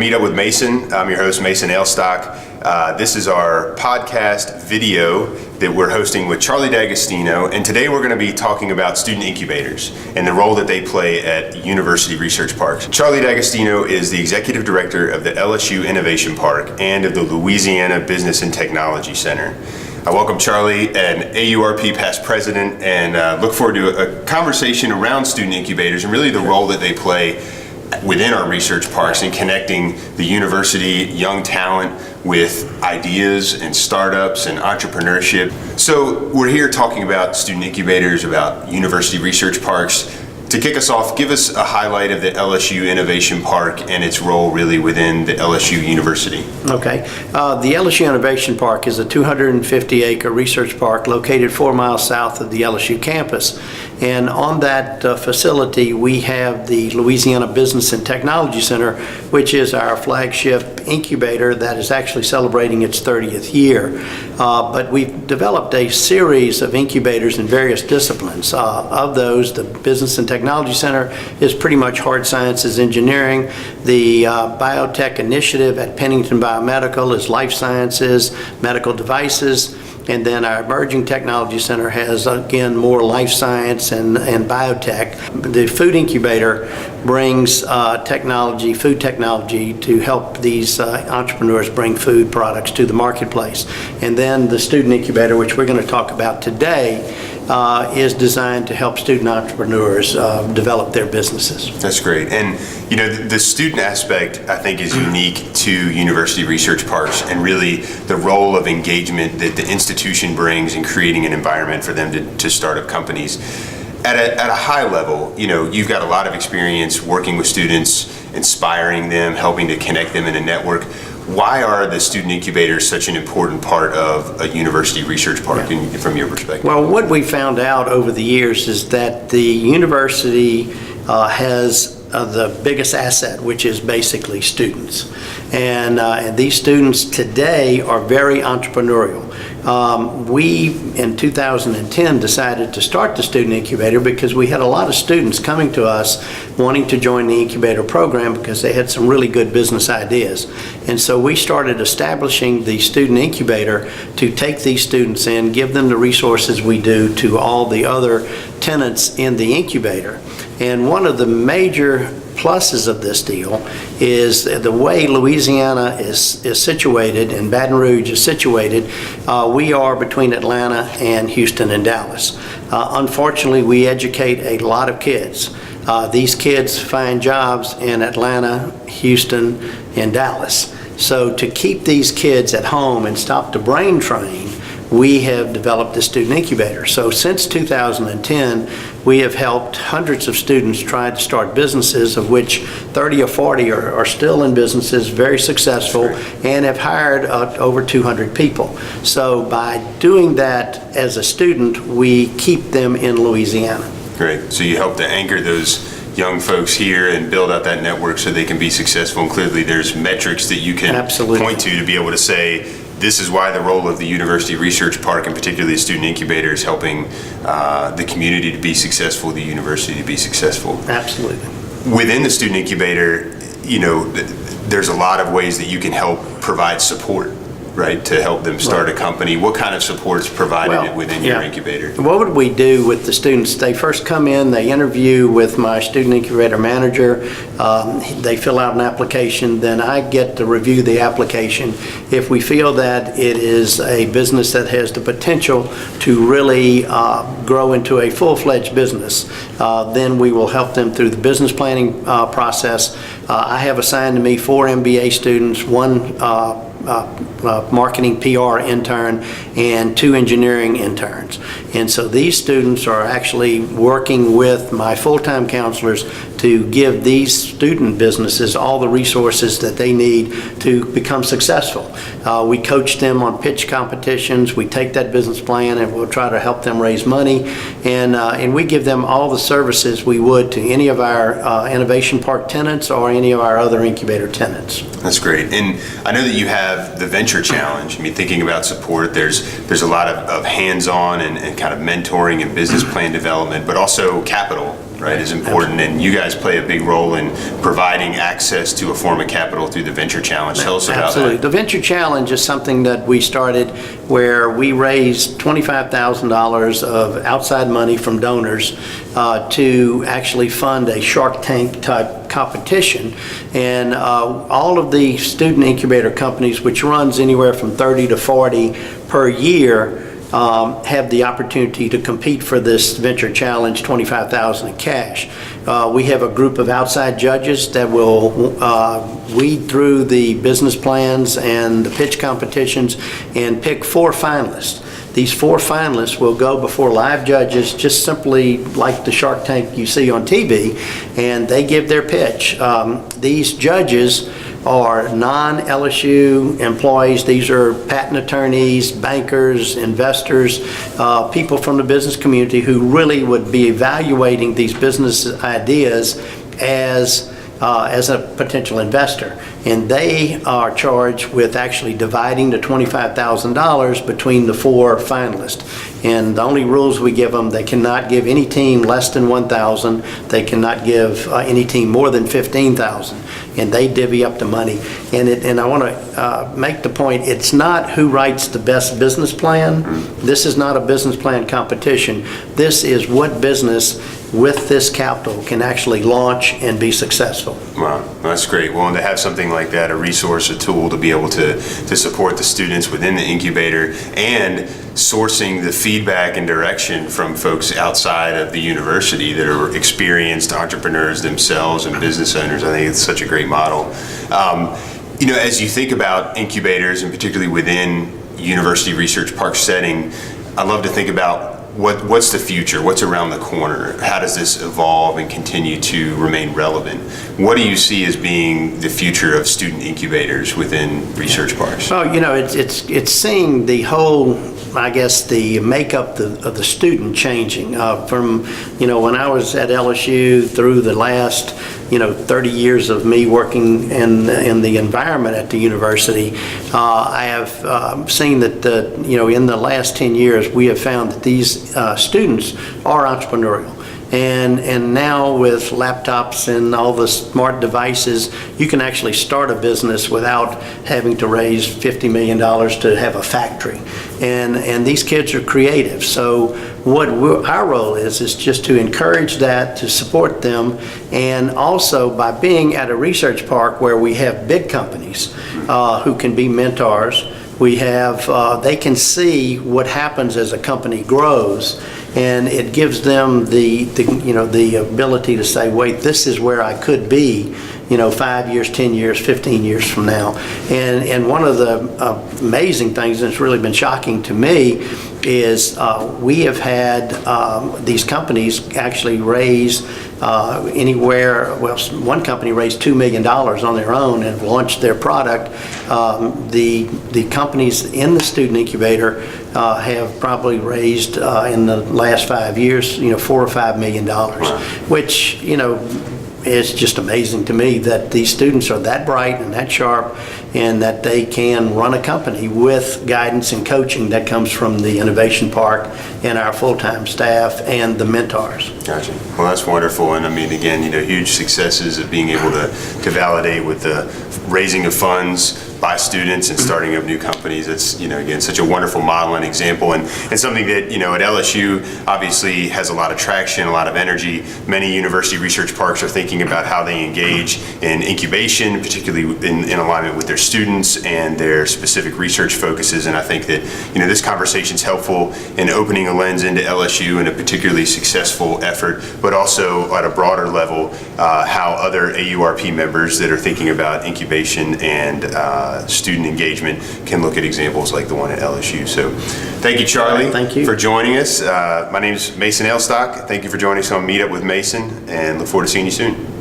Meet Up with Mason. I'm your host, Mason Ailstock. This is our podcast video that we're hosting with Charlie D'Agostino, and today we're going to be talking about student incubators and the role that they play at university research parks. Charlie D'Agostino is the executive director of the LSU Innovation Park and of the Louisiana Business and Technology Center. I welcome Charlie, an AURP past president, and look forward to a conversation around student incubators and really the role that they play within our research parks in connecting the university, young talent with ideas and startups and entrepreneurship. So we're here talking about student incubators, about university research parks. To kick us off, give us a highlight of the LSU Innovation Park and its role really within the LSU University. Okay. The LSU Innovation Park is a 250-acre research park located 4 miles south of the LSU campus. And on that facility, we have the Louisiana Business and Technology Center, which is our flagship incubator that is actually celebrating its 30th year. But we've developed a series of incubators in various disciplines. Of those, the Business and Technology Center is pretty much hard sciences engineering. The biotech initiative at Pennington Biomedical is life sciences, medical devices. And then our Emerging Technology Center has, again, more life science and biotech. The food incubator brings technology, food technology, to help these entrepreneurs bring food products to the marketplace. And then the student incubator, which we're going to talk about today, is designed to help student entrepreneurs develop their businesses. That's great. And you know, the student aspect, I think, is unique to university research parks and really the role of engagement that the institution brings in creating an environment for them to start up companies. At a high level, you know, you've got a lot of experience working with students, inspiring them, helping to connect them in a network. Why are the student incubators such an important part of a university research park from your perspective? Well, what we found out over the years is that the university has the biggest asset, which is basically students. And these students today are very entrepreneurial. We, in 2010, decided to start the student incubator because we had a lot of students coming to us wanting to join the incubator program because they had some really good business ideas. And so we started establishing the student incubator to take these students in, give them the resources we do to all the other tenants in the incubator. And one of the major pluses of this deal is the way Louisiana is situated and Baton Rouge is situated. We are between Atlanta and Houston and Dallas. Unfortunately, we educate a lot of kids. These kids find jobs in Atlanta, Houston, and Dallas. So to keep these kids at home and stop the brain drain, we have developed the student incubator. So since 2010, we have helped hundreds of students try to start businesses, of which 30 or 40 are still in businesses, very successful, and have hired over 200 people. So by doing that as a student, we keep them in Louisiana. Great. So you help to anchor those young folks here and build out that network so they can be successful. And clearly there's metrics that you can point to be able to say, this is why the role of the University Research Park, and particularly the student incubator, is helping the community to be successful, the university to be successful. Absolutely. Within the student incubator, you know, there's a lot of ways that you can help provide support, right, to help them start a company. What kind of support's provided within your incubator? What would we do with the students? They first come in, they interview with my student incubator manager, they fill out an application, then I get to review the application. If we feel that it is a business that has the potential to really grow into a full-fledged business, then we will help them through the business planning process. I have assigned to me 4 MBA students, 1 marketing PR intern, and 2 engineering interns. And so these students are actually working with my full-time counselors to give these student businesses all the resources that they need to become successful. We coach them on pitch competitions. We take that business plan and we'll try to help them raise money. And we give them all the services we would to any of our Innovation Park tenants or any of our other incubator tenants. That's great. And I know that you have the Venture Challenge. I mean, thinking about support, there's a lot of hands-on and kind of mentoring and business plan development, but also capital right, is important, and you guys play a big role in providing access to a form of capital through the Venture Challenge. Tell us about Absolutely. that. The Venture Challenge is something that we started where we raised $25,000 of outside money from donors to actually fund a Shark Tank type competition. And all of the student incubator companies, which runs anywhere from 30 to 40 per year, have the opportunity to compete for this Venture Challenge, $25,000 in cash. We have a group of outside judges that will weed through the business plans and the pitch competitions and pick 4 finalists. These 4 finalists will go before live judges, just simply like the Shark Tank you see on TV, and they give their pitch. These judges are non-LSU employees. These are patent attorneys, bankers, investors, people from the business community who really would be evaluating these business ideas as a potential investor. And they are charged with actually dividing the $25,000 between the 4 finalists. And the only rules we give them, they cannot give any team less than $1,000. They cannot give any team more than $15,000. And they divvy up the money. And I want to make the point, it's not who writes the best business plan. This is not a business plan competition. This is what business with this capital can actually launch and be successful. Wow, that's great. Well, and to have something like that, a resource, a tool to be able to support the students within the incubator and sourcing the feedback and direction from folks outside of the university that are experienced entrepreneurs themselves and business owners, I think it's such a great model. As you think about incubators, and particularly within university research park setting, I love to think about what's the future? What's around the corner? How does this evolve and continue to remain relevant? What do you see as being the future of student incubators within research parks? Well, it's seeing the whole, I guess, the makeup of the student changing from, when I was at LSU through the last, 30 years of me working in the environment at the university. I have seen that, in the last 10 years, we have found that these students are entrepreneurial. And now with laptops and all the smart devices, you can actually start a business without having to raise $50 million to have a factory. And these kids are creative. So what our role is just to encourage that, to support them, and also by being at a research park where we have big companies who can be mentors. We have, they can see what happens as a company grows, and it gives them the ability to say, wait, this is where I could be, 5 years, 10 years, 15 years from now. And one of the amazing things that's really been shocking to me is we have had these companies actually raise one company raised $2 million on their own and launched their product. The companies in the student incubator have probably raised in the last 5 years, $4 or $5 million, which, it's just amazing to me that these students are that bright and that sharp, and that they can run a company with guidance and coaching that comes from the Innovation Park and our full-time staff and the mentors. Gotcha. Well, that's wonderful. And I mean, again, huge successes of being able to validate with the raising of funds by students and starting up new companies. It's, again, such a wonderful model and example, and something that, at LSU obviously has a lot of traction, a lot of energy. Many university research parks are thinking about how they engage in incubation, particularly in alignment with their students and their specific research focuses. And I think that, this conversation is helpful in opening a lens into LSU and a particularly successful effort, but also at a broader level, how other AURP members that are thinking about incubation and student engagement can look at examples like the one at LSU. So thank you, Charlie. Thank you for joining us. My name is Mason Elstock. Thank you for joining us on Meet Up with Mason, and look forward to seeing you soon.